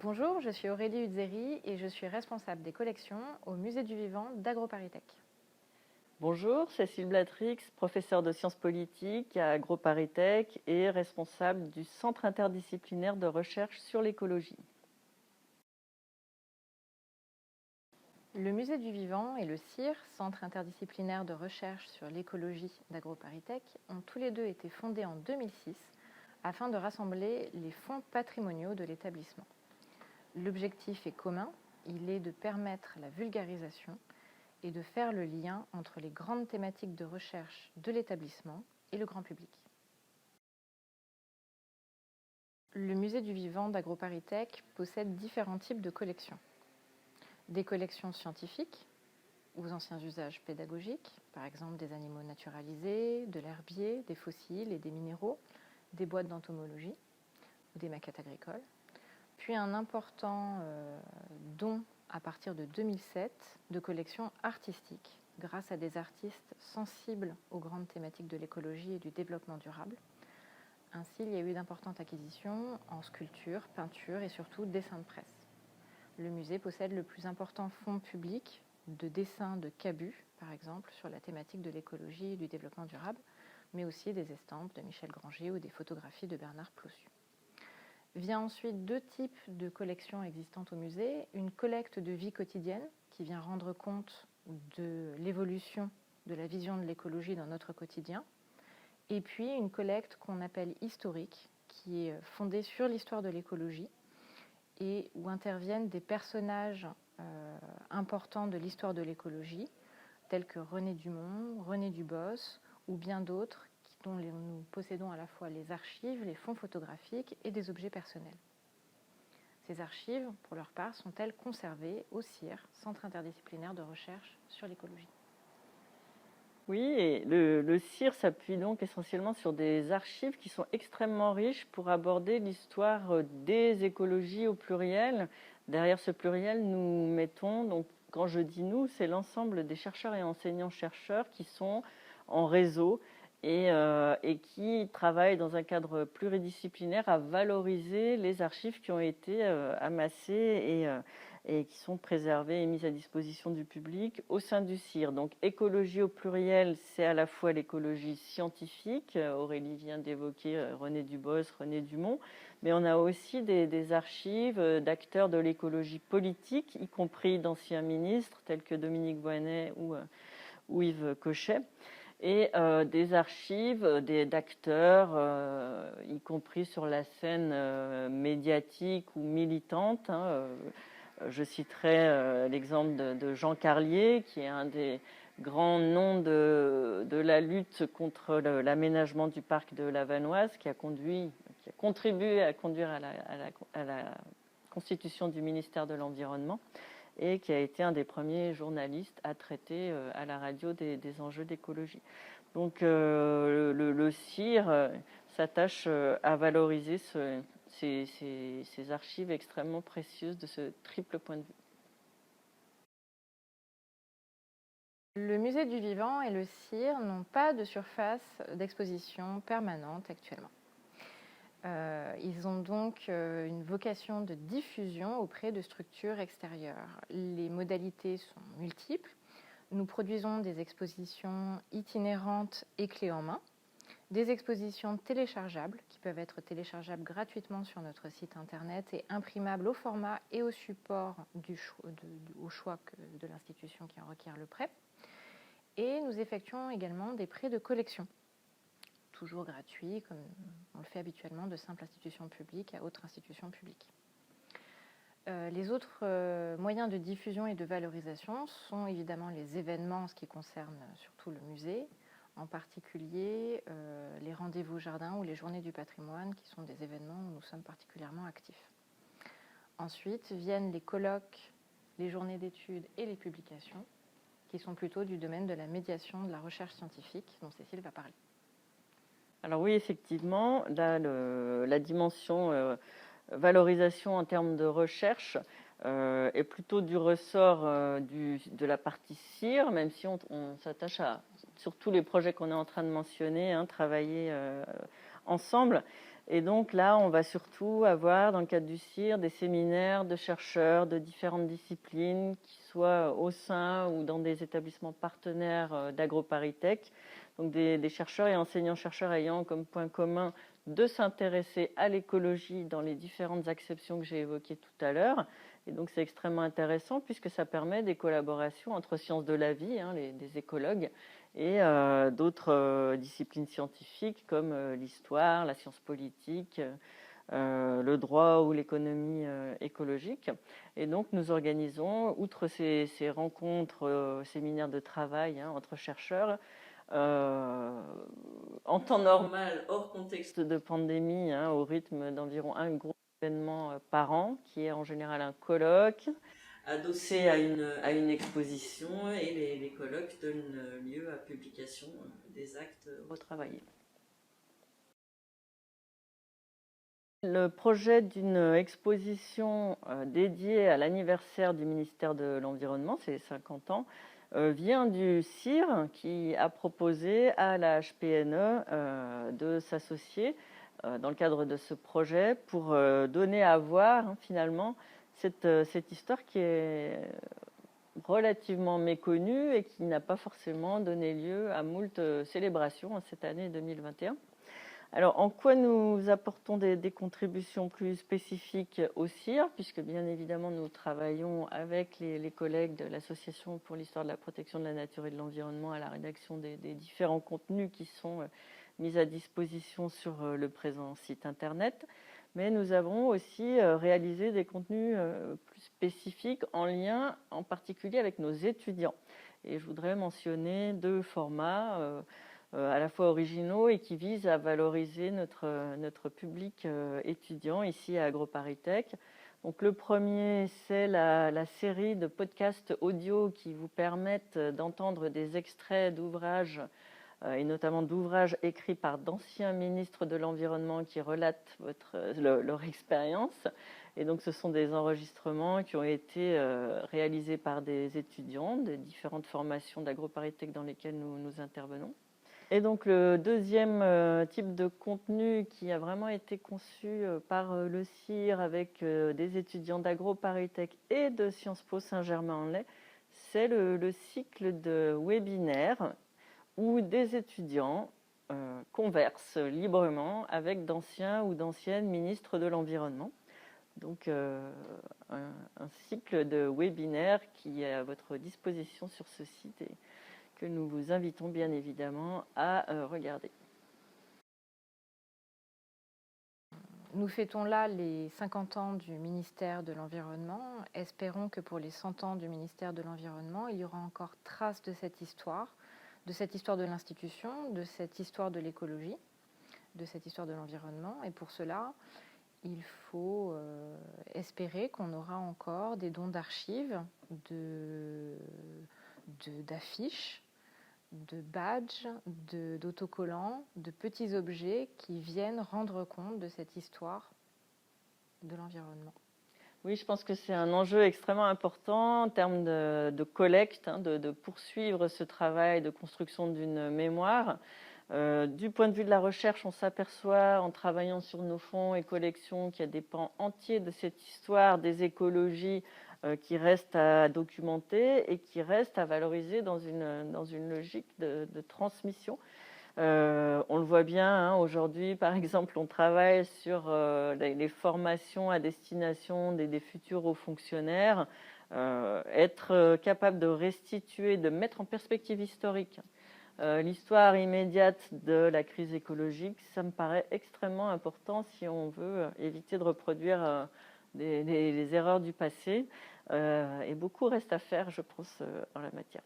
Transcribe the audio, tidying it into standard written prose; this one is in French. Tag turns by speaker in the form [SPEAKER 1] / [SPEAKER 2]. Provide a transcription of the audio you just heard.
[SPEAKER 1] Bonjour, je suis Aurélie Udzeri et je suis responsable des collections au Musée du Vivant d'AgroParisTech.
[SPEAKER 2] Bonjour, Cécile Blatrix, professeure de sciences politiques à AgroParisTech et responsable du Centre interdisciplinaire de recherche sur l'écologie.
[SPEAKER 1] Le Musée du Vivant et le CIR, Centre interdisciplinaire de recherche sur l'écologie d'AgroParisTech, ont tous les deux été fondés en 2006 afin de rassembler les fonds patrimoniaux de l'établissement. L'objectif est commun, il est de permettre la vulgarisation et de faire le lien entre les grandes thématiques de recherche de l'établissement et le grand public. Le Musée du Vivant d'AgroParisTech possède différents types de collections. Des collections scientifiques, aux anciens usages pédagogiques, par exemple des animaux naturalisés, de l'herbier, des fossiles et des minéraux, des boîtes d'entomologie ou des maquettes agricoles. Puis un important don à partir de 2007 de collections artistiques, grâce à des artistes sensibles aux grandes thématiques de l'écologie et du développement durable. Ainsi, il y a eu d'importantes acquisitions en sculpture, peinture et surtout dessin de presse. Le musée possède le plus important fonds public de dessins de Cabu, par exemple, sur la thématique de l'écologie et du développement durable, mais aussi des estampes de Michel Granger ou des photographies de Bernard Plossu. Vient ensuite deux types de collections existantes au musée. Une collecte de vie quotidienne qui vient rendre compte de l'évolution de la vision de l'écologie dans notre quotidien. Et puis une collecte qu'on appelle historique, qui est fondée sur l'histoire de l'écologie et où interviennent des personnages importants de l'histoire de l'écologie, tels que René Dumont, René Dubos ou bien d'autres dont nous possédons à la fois les archives, les fonds photographiques et des objets personnels. Ces archives, pour leur part, sont-elles conservées au CIR, Centre interdisciplinaire de recherche sur l'écologie.
[SPEAKER 2] Oui, et le CIR s'appuie donc essentiellement sur des archives qui sont extrêmement riches pour aborder l'histoire des écologies au pluriel. Derrière ce pluriel, nous mettons, donc quand je dis nous, c'est l'ensemble des chercheurs et enseignants-chercheurs qui sont en réseau et qui travaillent dans un cadre pluridisciplinaire à valoriser les archives qui ont été amassées et qui sont préservées et mises à disposition du public au sein du CIR. Donc écologie au pluriel, c'est à la fois l'écologie scientifique, Aurélie vient d'évoquer René Dubos, René Dumont, mais on a aussi des archives d'acteurs de l'écologie politique, y compris d'anciens ministres tels que Dominique Voynet ou Yves Cochet, et des archives d'acteurs, y compris sur la scène médiatique ou militante. Je citerai l'exemple de Jean Carlier, qui est un des grands noms de la lutte contre l'aménagement du parc de la Vanoise, qui a contribué à conduire à la constitution du ministère de l'Environnement, et qui a été un des premiers journalistes à traiter à la radio des enjeux d'écologie. Donc le CIR s'attache à valoriser ces archives extrêmement précieuses de ce triple point de vue.
[SPEAKER 1] Le Musée du Vivant et le CIR n'ont pas de surface d'exposition permanente actuellement. Ils ont donc une vocation de diffusion auprès de structures extérieures. Les modalités sont multiples. Nous produisons des expositions itinérantes et clés en main, des expositions téléchargeables qui peuvent être téléchargeables gratuitement sur notre site internet et imprimables au format et au support au choix de l'institution qui en requiert le prêt. Et nous effectuons également des prêts de collection, toujours gratuits, comme on le fait habituellement de simples institutions publiques à autres institutions publiques. Les autres moyens de diffusion et de valorisation sont évidemment les événements en ce qui concerne surtout le musée, en particulier les rendez-vous jardins ou les journées du patrimoine, qui sont des événements où nous sommes particulièrement actifs. Ensuite viennent les colloques, les journées d'études et les publications, qui sont plutôt du domaine de la médiation de la recherche scientifique, dont Cécile va parler.
[SPEAKER 2] Alors oui, effectivement, là, la dimension valorisation en termes de recherche est plutôt du ressort de la partie CIR, même si on s'attache sur tous les projets qu'on est en train de mentionner, travailler ensemble. Et donc là, on va surtout avoir, dans le cadre du CIR, des séminaires de chercheurs de différentes disciplines, qui soient au sein ou dans des établissements partenaires d'AgroParisTech. Donc des chercheurs et enseignants-chercheurs ayant comme point commun de s'intéresser à l'écologie dans les différentes acceptions que j'ai évoquées tout à l'heure. Et donc c'est extrêmement intéressant puisque ça permet des collaborations entre sciences de la vie, des écologues, et d'autres disciplines scientifiques comme l'histoire, la science politique, le droit ou l'économie écologique. Et donc nous organisons, outre ces rencontres, séminaires de travail entre chercheurs, en temps normal, hors contexte de pandémie, au rythme d'environ un gros événement par an, qui est en général un colloque, adossé à une exposition, et les colloques donnent lieu à publication des actes retravaillés. Le projet d'une exposition dédiée à l'anniversaire du ministère de l'Environnement, c'est 50 ans, vient du CIR qui a proposé à la HPNE de s'associer dans le cadre de ce projet pour donner à voir finalement cette histoire qui est relativement méconnue et qui n'a pas forcément donné lieu à moult célébrations cette année 2021. Alors, en quoi nous apportons des contributions plus spécifiques au CIR, puisque bien évidemment nous travaillons avec les collègues de l'Association pour l'histoire de la protection de la nature et de l'environnement à la rédaction des différents contenus qui sont mis à disposition sur le présent site internet. Mais nous avons aussi réalisé des contenus plus spécifiques en lien en particulier avec nos étudiants. Et je voudrais mentionner deux formats à la fois originaux et qui visent à valoriser notre public étudiant ici à AgroParisTech. Donc le premier, c'est la série de podcasts audio qui vous permettent d'entendre des extraits d'ouvrages et notamment d'ouvrages écrits par d'anciens ministres de l'Environnement qui relatent leur expérience. Et donc, ce sont des enregistrements qui ont été réalisés par des étudiants de différentes formations d'AgroParisTech dans lesquelles nous intervenons. Et donc, le deuxième type de contenu qui a vraiment été conçu par le CIR avec des étudiants d'AgroParisTech et de Sciences Po Saint-Germain-en-Laye, c'est le cycle de webinaires où des étudiants conversent librement avec d'anciens ou d'anciennes ministres de l'Environnement. Donc un cycle de webinaires qui est à votre disposition sur ce site et que nous vous invitons bien évidemment à regarder.
[SPEAKER 1] Nous fêtons là les 50 ans du ministère de l'Environnement. Espérons que pour les 100 ans du ministère de l'Environnement, il y aura encore trace de cette histoire de l'institution, de cette histoire de l'écologie, de cette histoire de l'environnement. Et pour cela, il faut espérer qu'on aura encore des dons d'archives, d'affiches, de badges, d'autocollants, de petits objets qui viennent rendre compte de cette histoire de l'environnement.
[SPEAKER 2] Oui, je pense que c'est un enjeu extrêmement important en termes de collecte, de poursuivre ce travail de construction d'une mémoire. Du point de vue de la recherche, on s'aperçoit en travaillant sur nos fonds et collections qu'il y a des pans entiers de cette histoire des écologies qui restent à documenter et qui restent à valoriser dans une logique de transmission. On le voit bien, aujourd'hui, par exemple, on travaille sur les formations à destination des futurs hauts fonctionnaires, être capable de restituer, de mettre en perspective historique l'histoire immédiate de la crise écologique, ça me paraît extrêmement important si on veut éviter de reproduire les erreurs du passé. Et beaucoup reste à faire, je pense, en la matière.